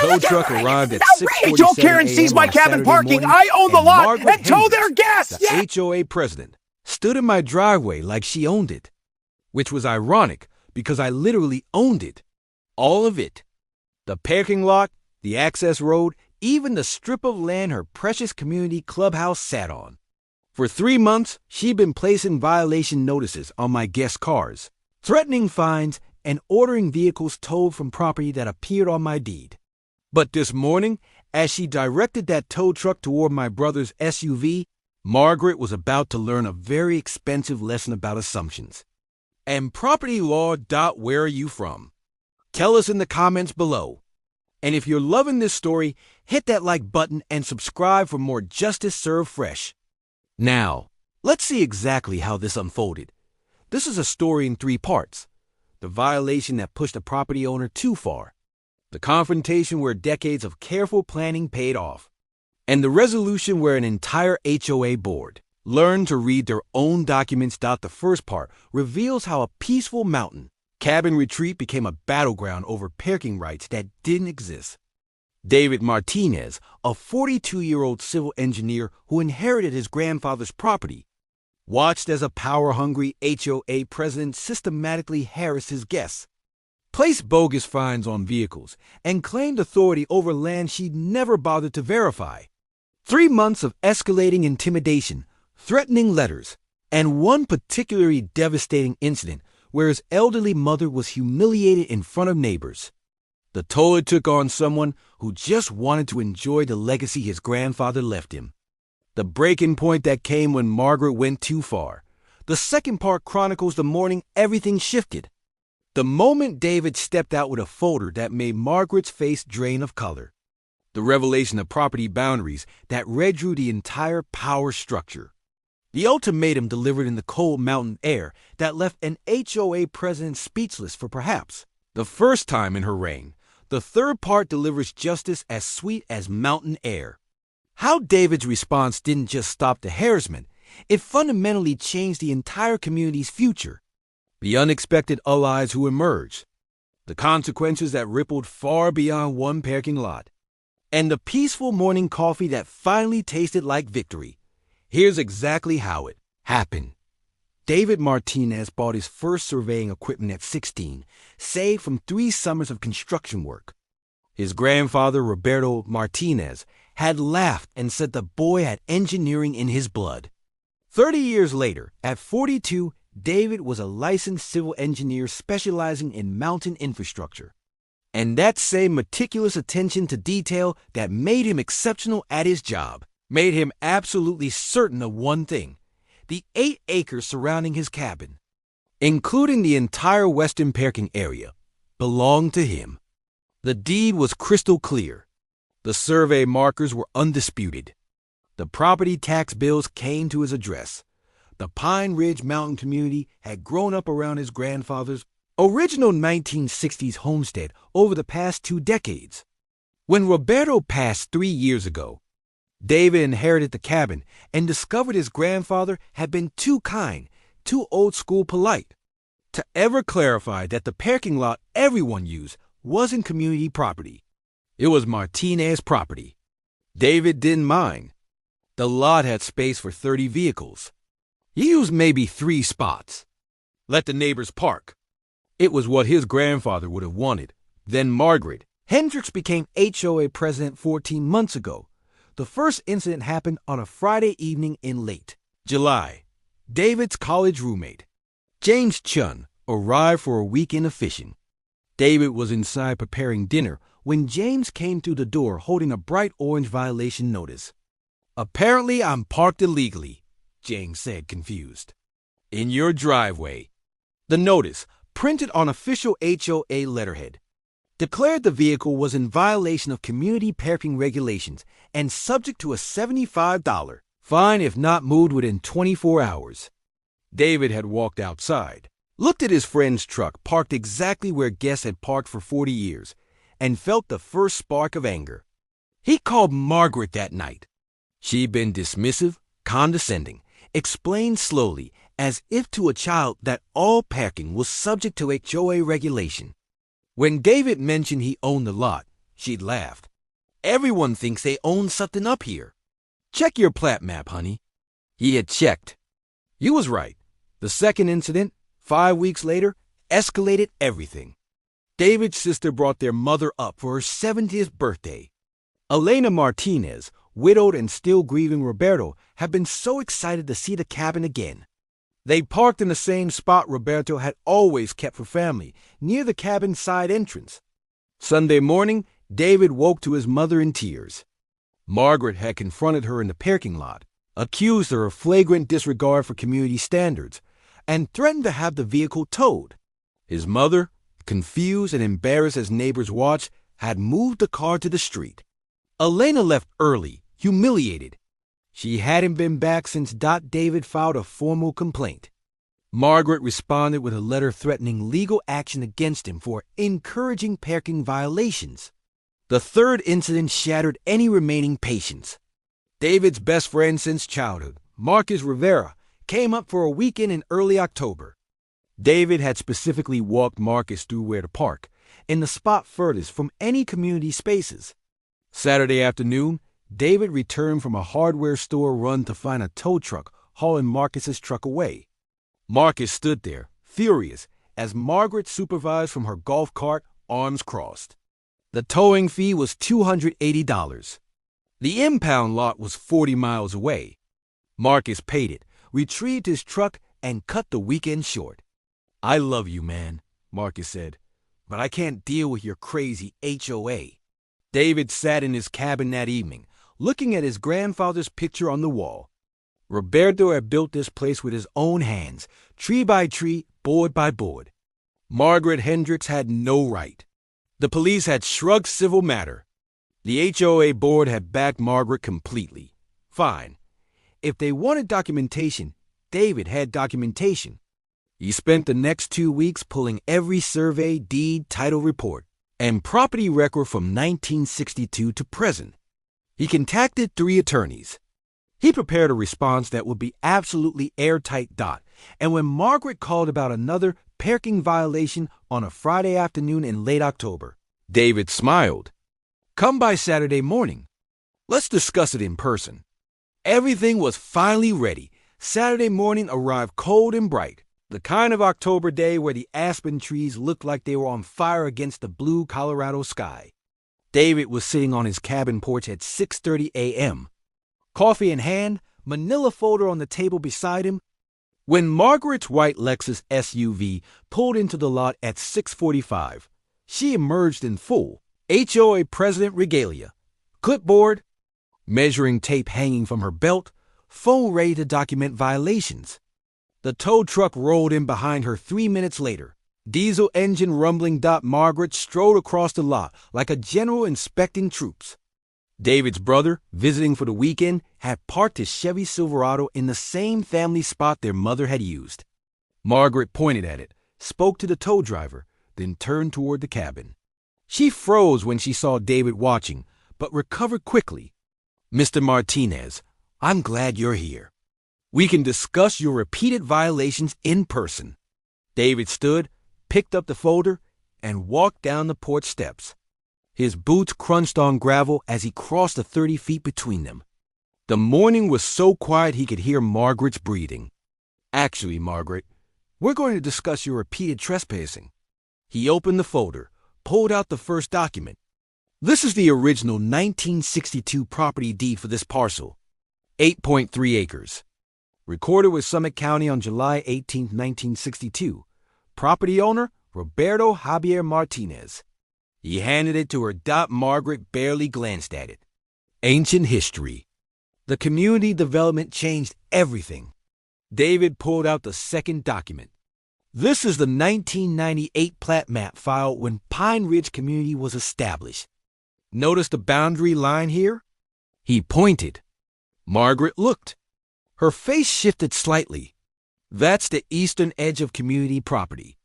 tow truck arrived at 6:47 Joe Karen sees my on cabin Saturday parking. morning, I own the and lot Margaret and tow their Hendricks, guests. the HOA president, stood in my driveway like she owned it, which was ironic because I literally owned it. All of it. The parking lot, the access road, even the strip of land her precious community clubhouse sat on. For 3 months, she'd been placing violation notices on my guest cars, threatening fines, and ordering vehicles towed from property that appeared on my deed. But this morning, as she directed that tow truck toward my brother's SUV, Margaret was about to learn a very expensive lesson about assumptions. And property law. Where are you from? Tell us in the comments below. And if you're loving this story, hit that like button and subscribe for more Justice Served Fresh. Now, let's see exactly how this unfolded. This is a story in 3 parts. The violation that pushed a property owner too far. The confrontation where decades of careful planning paid off. And the resolution where an entire HOA board learned to read their own documents. The first part reveals how a peaceful mountain cabin retreat became a battleground over parking rights that didn't exist. David Martinez, a 42-year-old civil engineer who inherited his grandfather's property, watched as a power-hungry HOA president systematically harassed his guests, placed bogus fines on vehicles, and claimed authority over land she'd never bothered to verify. 3 months of escalating intimidation, threatening letters, and one particularly devastating incident where his elderly mother was humiliated in front of neighbors. The toll it took on someone who just wanted to enjoy the legacy his grandfather left him. The breaking point that came when Margaret went too far. The second part chronicles the morning everything shifted. The moment David stepped out with a folder that made Margaret's face drain of color. The revelation of property boundaries that redrew the entire power structure. The ultimatum delivered in the cold mountain air that left an HOA president speechless for perhaps the first time in her reign. The third part delivers justice as sweet as mountain air. How David's response didn't just stop the harassment, it fundamentally changed the entire community's future. The unexpected allies who emerged, the consequences that rippled far beyond one parking lot, and the peaceful morning coffee that finally tasted like victory. Here's exactly how it happened. David Martinez bought his first surveying equipment at 16, saved from 3 summers of construction work. His grandfather, Roberto Martinez, had laughed and said the boy had engineering in his blood. 30 years later, at 42, David was a licensed civil engineer specializing in mountain infrastructure. And that same meticulous attention to detail that made him exceptional at his job made him absolutely certain of one thing: the 8 acres surrounding his cabin, including the entire western parking area, belonged to him. The deed was crystal clear. The survey markers were undisputed. The property tax bills came to his address. The Pine Ridge Mountain community had grown up around his grandfather's original 1960s homestead over the past 2 decades. When Roberto passed 3 years ago, David inherited the cabin and discovered his grandfather had been too kind, too old-school polite, to ever clarify that the parking lot everyone used wasn't community property. It was Martinez's property. David didn't mind. The lot had space for 30 vehicles. He used maybe 3 spots. Let the neighbors park. It was what his grandfather would have wanted. Then Margaret Hendricks became HOA president 14 months ago. The first incident happened on a Friday evening in late July. David's college roommate, James Chun, arrived for a weekend of fishing. David was inside preparing dinner when James came through the door holding a bright orange violation notice. "Apparently I'm parked illegally," James said, confused. "In your driveway." The notice, printed on official HOA letterhead, declared the vehicle was in violation of community parking regulations and subject to a $75 fine if not moved within 24 hours. David had walked outside, looked at his friend's truck parked exactly where guests had parked for 40 years, and felt the first spark of anger. He called Margaret that night. She'd been dismissive, condescending, explained slowly, as if to a child, that all parking was subject to HOA regulation. When David mentioned he owned the lot, She'd laughed. Everyone thinks they own something up here. Check your plat map, honey. He had checked. You was right. The second incident, 5 weeks later, escalated everything. David's sister brought their mother up for her 70th birthday. Elena Martinez, widowed and still grieving Roberto, had been so excited to see the cabin again. They parked in the same spot Roberto had always kept for family, near the cabin's side entrance. Sunday morning, David woke to his mother in tears. Margaret had confronted her in the parking lot, accused her of flagrant disregard for community standards, and threatened to have the vehicle towed. His mother, confused and embarrassed as neighbors watched, had moved the car to the street. Elena left early, humiliated. She hadn't been back since David filed a formal complaint. Margaret responded with a letter threatening legal action against him for encouraging parking violations. The third incident shattered any remaining patience. David's best friend since childhood, Marcus Rivera, came up for a weekend in early October. David had specifically walked Marcus through where to park, in the spot furthest from any community spaces. Saturday afternoon, David returned from a hardware store run to find a tow truck hauling Marcus's truck away. Marcus stood there, furious, as Margaret supervised from her golf cart, arms crossed. The towing fee was $280. The impound lot was 40 miles away. Marcus paid it, retrieved his truck, and cut the weekend short. "I love you, man," Marcus said, "but I can't deal with your crazy HOA." David sat in his cabin that evening, looking at his grandfather's picture on the wall. Roberto had built this place with his own hands, tree by tree, board by board. Margaret Hendricks had no right. The police had shrugged civil matter. The HOA board had backed Margaret completely. Fine. If they wanted documentation, David had documentation. He spent the next 2 weeks pulling every survey, deed, title report, and property record from 1962 to present. He contacted 3 attorneys. He prepared a response that would be absolutely airtight. And when Margaret called about another parking violation on a Friday afternoon in late October, David smiled. "Come by Saturday morning. Let's discuss it in person." Everything was finally ready. Saturday morning arrived cold and bright, the kind of October day where the aspen trees looked like they were on fire against the blue Colorado sky. David was sitting on his cabin porch at 6:30 a.m., coffee in hand, manila folder on the table beside him, when Margaret's white Lexus SUV pulled into the lot at 6:45. She emerged in full HOA president regalia, clipboard, measuring tape hanging from her belt, phone ready to document violations. The tow truck rolled in behind her 3 minutes later. Diesel engine rumbling. Margaret strode across the lot like a general inspecting troops. David's brother, visiting for the weekend, had parked his Chevy Silverado in the same family spot their mother had used. Margaret pointed at it, spoke to the tow driver, then turned toward the cabin. She froze when she saw David watching, but recovered quickly. "Mr. Martinez, I'm glad you're here. We can discuss your repeated violations in person." David stood, picked up the folder, and walked down the porch steps. His boots crunched on gravel as he crossed the 30 feet between them. The morning was so quiet he could hear Margaret's breathing. "Actually, Margaret, we're going to discuss your repeated trespassing." He opened the folder, pulled out the first document. "This is the original 1962 property deed for this parcel, 8.3 acres. Recorded with Summit County on July 18, 1962. Property owner, Roberto Javier Martinez." He handed it to her. Margaret barely glanced at it. Ancient history. The community development changed everything. David pulled out the second document. "This is the 1998 plat map filed when Pine Ridge Community was established. Notice the boundary line here?" He pointed. Margaret looked. Her face shifted slightly. "That's the eastern edge of community property.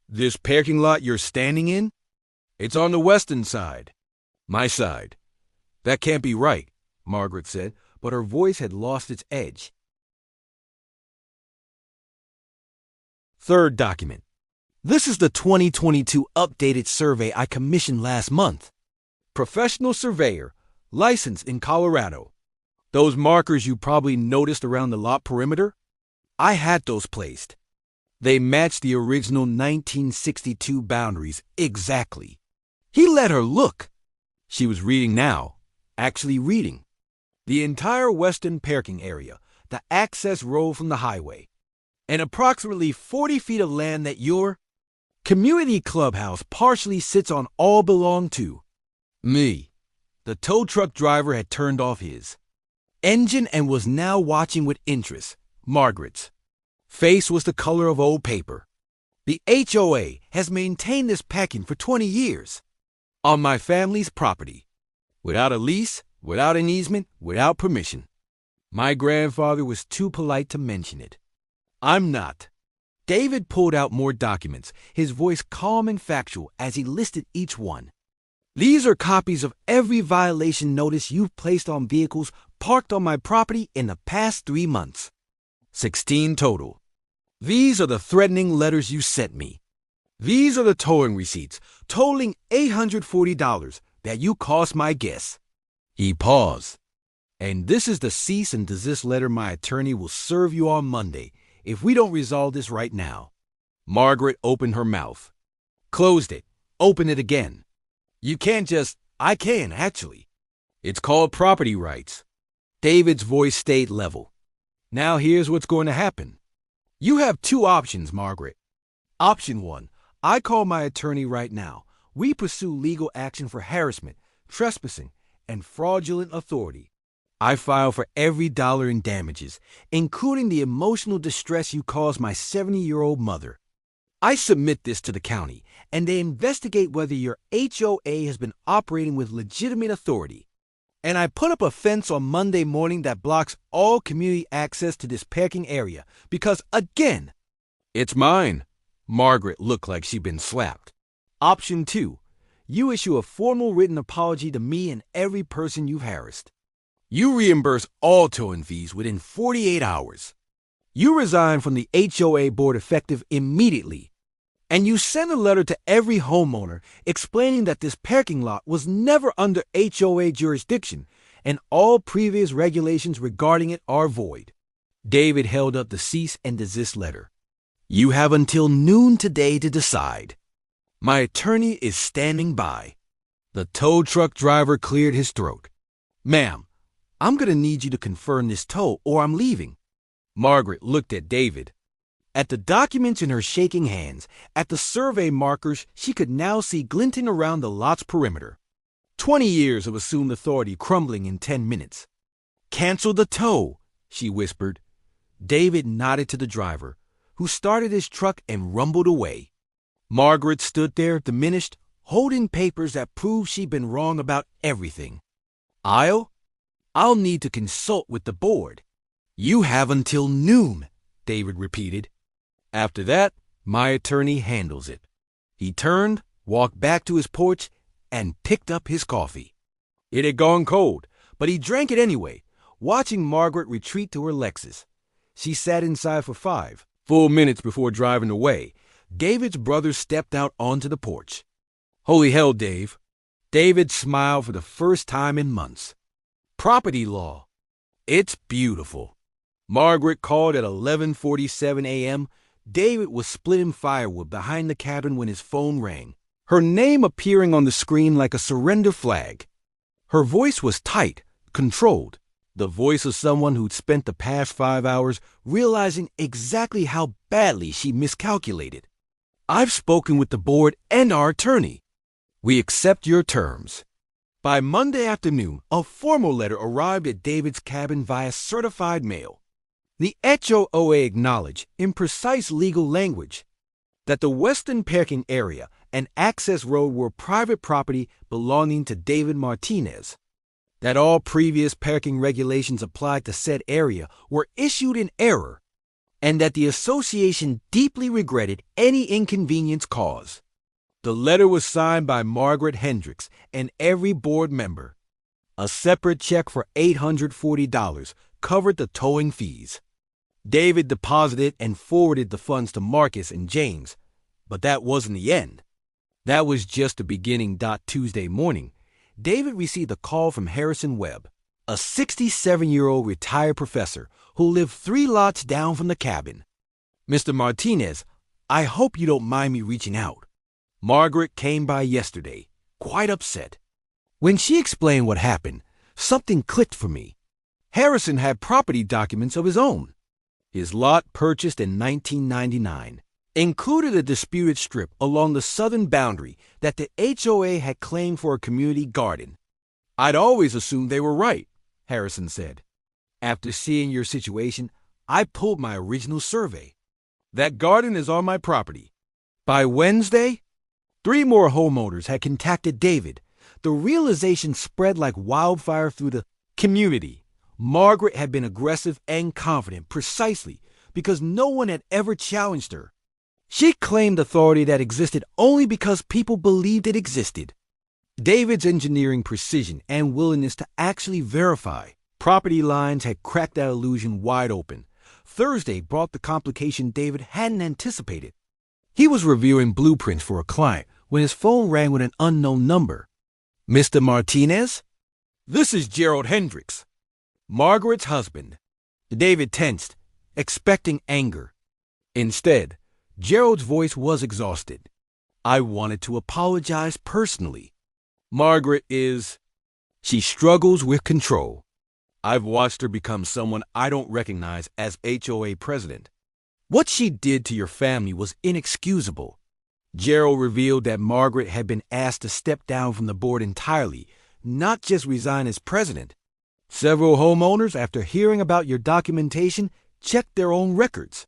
This parking lot you're standing in? It's on the western side. My side." "That can't be right," Margaret said, but her voice had lost its edge. Third document. "This is the 2022 updated survey I commissioned last month. professional surveyor, licensed in Colorado. Those markers you probably noticed around the lot perimeter? I had those placed. They matched the original 1962 boundaries exactly. He let her look. She was reading now, actually reading. The entire western parking area, the access road from the highway, and approximately 40 feet of land that your community clubhouse partially sits on all belong to me. The tow truck driver had turned off his engine and was now watching with interest. Margaret's face was the color of old paper. The HOA has maintained this parking for 20 years on my family's property, without a lease, without an easement, without permission. My grandfather was too polite to mention it. I'm not. David pulled out more documents, his voice calm and factual as he listed each one. These are copies of every violation notice you've placed on vehicles parked on my property in the past 3 months. 16 total. These are the threatening letters you sent me. These are the towing receipts, totaling $840 that you cost my guests. He paused. And this is the cease and desist letter my attorney will serve you on Monday if we don't resolve this right now. Margaret opened her mouth, closed it, opened it again. You can't just, I can, actually. It's called property rights. David's voice stayed level. Now here's what's going to happen. You have 2 options, Margaret. Option 1, I call my attorney right now. We pursue legal action for harassment, trespassing, and fraudulent authority. I file for every dollar in damages, including the emotional distress you caused my 70-year-old mother. I submit this to the county, and they investigate whether your HOA has been operating with legitimate authority. And I put up a fence on Monday morning that blocks all community access to this parking area because, again, it's mine. Margaret looked like she'd been slapped. Option 2, you issue a formal written apology to me and every person you've harassed. You reimburse all towing fees within 48 hours. You resign from the HOA board effective immediately. And you send a letter to every homeowner explaining that this parking lot was never under HOA jurisdiction and all previous regulations regarding it are void. David held up the cease and desist letter. You have until noon today to decide. My attorney is standing by. The tow truck driver cleared his throat. Ma'am, I'm going to need you to confirm this tow or I'm leaving. Margaret looked at David. At the documents in her shaking hands, at the survey markers she could now see glinting around the lot's perimeter. 20 years of assumed authority crumbling in 10 minutes. Cancel the tow, she whispered. David nodded to the driver, who started his truck and rumbled away. Margaret stood there, diminished, holding papers that proved she'd been wrong about everything. I'll need to consult with the board. You have until noon, David repeated. After that, my attorney handles it. He turned, walked back to his porch, and picked up his coffee. It had gone cold, but he drank it anyway, watching Margaret retreat to her Lexus. She sat inside for 5 full minutes before driving away. David's brother stepped out onto the porch. Holy hell, Dave. David smiled for the first time in months. Property law. It's beautiful. Margaret called at 11:47 a.m. David was splitting firewood behind the cabin when his phone rang, her name appearing on the screen like a surrender flag. Her voice was tight, controlled, the voice of someone who'd spent the past 5 hours realizing exactly how badly she miscalculated. I've spoken with the board and our attorney. We accept your terms. By Monday afternoon, a formal letter arrived at David's cabin via certified mail. The HOA acknowledged, in precise legal language, that the western parking area and access road were private property belonging to David Martinez, that all previous parking regulations applied to said area were issued in error, and that the association deeply regretted any inconvenience caused. The letter was signed by Margaret Hendricks and every board member. A separate check for $840 covered the towing fees. David deposited and forwarded the funds to Marcus and James, but that wasn't the end. That was just the beginning. Tuesday morning, David received a call from Harrison Webb, a 67-year-old retired professor who lived 3 lots down from the cabin. "Mr. Martinez, I hope you don't mind me reaching out. Margaret came by yesterday, quite upset. When she explained what happened, something clicked for me. Harrison had property documents of his own. His lot, purchased in 1999, included a disputed strip along the southern boundary that the HOA had claimed for a community garden. I'd always assumed they were right," Harrison said. "After seeing your situation, I pulled my original survey. That garden is on my property." By Wednesday, 3 more homeowners had contacted David. The realization spread like wildfire through the community. Margaret had been aggressive and confident precisely because no one had ever challenged her. She claimed authority that existed only because people believed it existed. David's engineering precision and willingness to actually verify property lines had cracked that illusion wide open. Thursday brought the complication David hadn't anticipated. He was reviewing blueprints for a client when his phone rang with an unknown number. "Mr. Martinez? This is Gerald Hendricks, Margaret's husband." David tensed, expecting anger. Instead, Gerald's voice was exhausted. "I wanted to apologize personally. Margaret she struggles with control. I've watched her become someone I don't recognize as HOA president. What she did to your family was inexcusable." Gerald revealed that Margaret had been asked to step down from the board entirely, not just resign as president. "Several homeowners, after hearing about your documentation, checked their own records.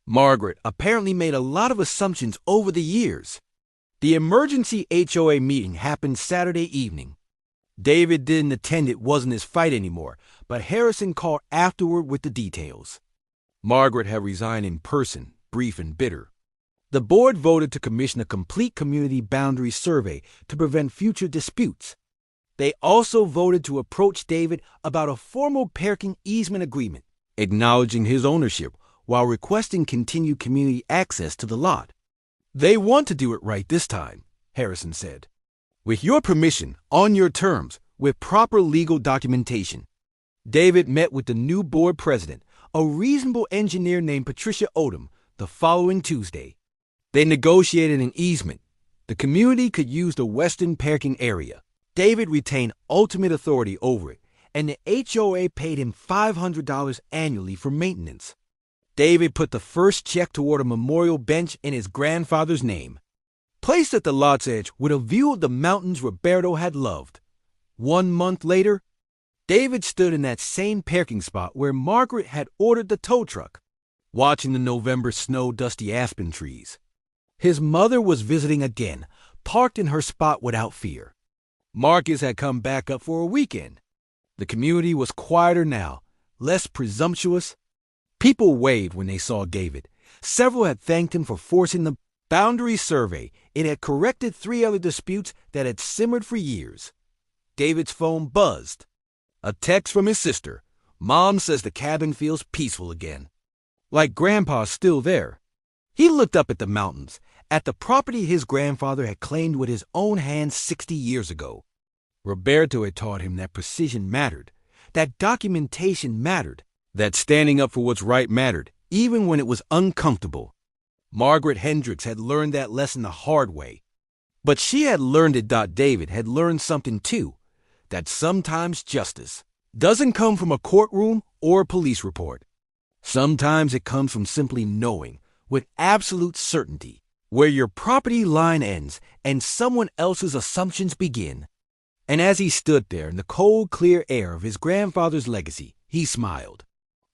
Margaret apparently made a lot of assumptions over the years." The emergency HOA meeting happened Saturday evening. David didn't attend. It wasn't his fight anymore, but Harrison called afterward with the details. Margaret had resigned in person, brief and bitter. The board voted to commission a complete community boundary survey to prevent future disputes. They also voted to approach David about a formal parking easement agreement, acknowledging his ownership while requesting continued community access to the lot. "They want to do it right this time," Harrison said. "With your permission, on your terms, with proper legal documentation." David met with the new board president, a reasonable engineer named Patricia Odom, the following Tuesday. They negotiated an easement. The community could use the western parking area. David retained ultimate authority over it, and the HOA paid him $500 annually for maintenance. David put the first check toward a memorial bench in his grandfather's name, placed at the lot's edge with a view of the mountains Roberto had loved. 1 month later, David stood in that same parking spot where Margaret had ordered the tow truck, watching the November snow-dusty aspen trees. His mother was visiting again, parked in her spot without fear. Marcus had come back up for a weekend. The community was quieter now, less presumptuous. People waved when they saw David. Several had thanked him for forcing the boundary survey. It had corrected 3 other disputes that had simmered for years. David's phone buzzed. A text from his sister. "Mom says the cabin feels peaceful again. Like Grandpa's still there." He looked up at the mountains, at the property his grandfather had claimed with his own hands 60 years ago. Roberto had taught him that precision mattered, that documentation mattered, that standing up for what's right mattered, even when it was uncomfortable. Margaret Hendricks had learned that lesson the hard way. But she had learned it. David had learned something too, that sometimes justice doesn't come from a courtroom or a police report. Sometimes it comes from simply knowing, with absolute certainty, where your property line ends and someone else's assumptions begin. And as he stood there in the cold, clear air of his grandfather's legacy, he smiled.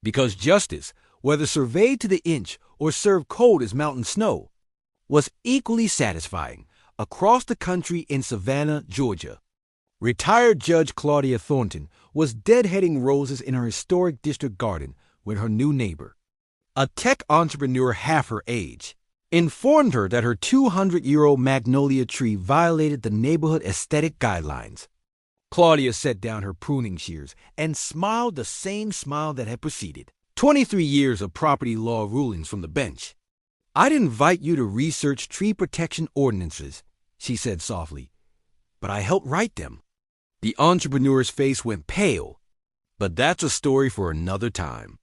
Because justice, whether surveyed to the inch or served cold as mountain snow, was equally satisfying across the country in Savannah, Georgia. Retired Judge Claudia Thornton was deadheading roses in her historic district garden with her new neighbor. A tech entrepreneur half her age informed her that her 200-year-old magnolia tree violated the neighborhood aesthetic guidelines. Claudia set down her pruning shears and smiled the same smile that had preceded 23 years of property law rulings from the bench. "I'd invite you to research tree protection ordinances," she said softly, "but I helped write them. The entrepreneur's face went pale, but that's a story for another time.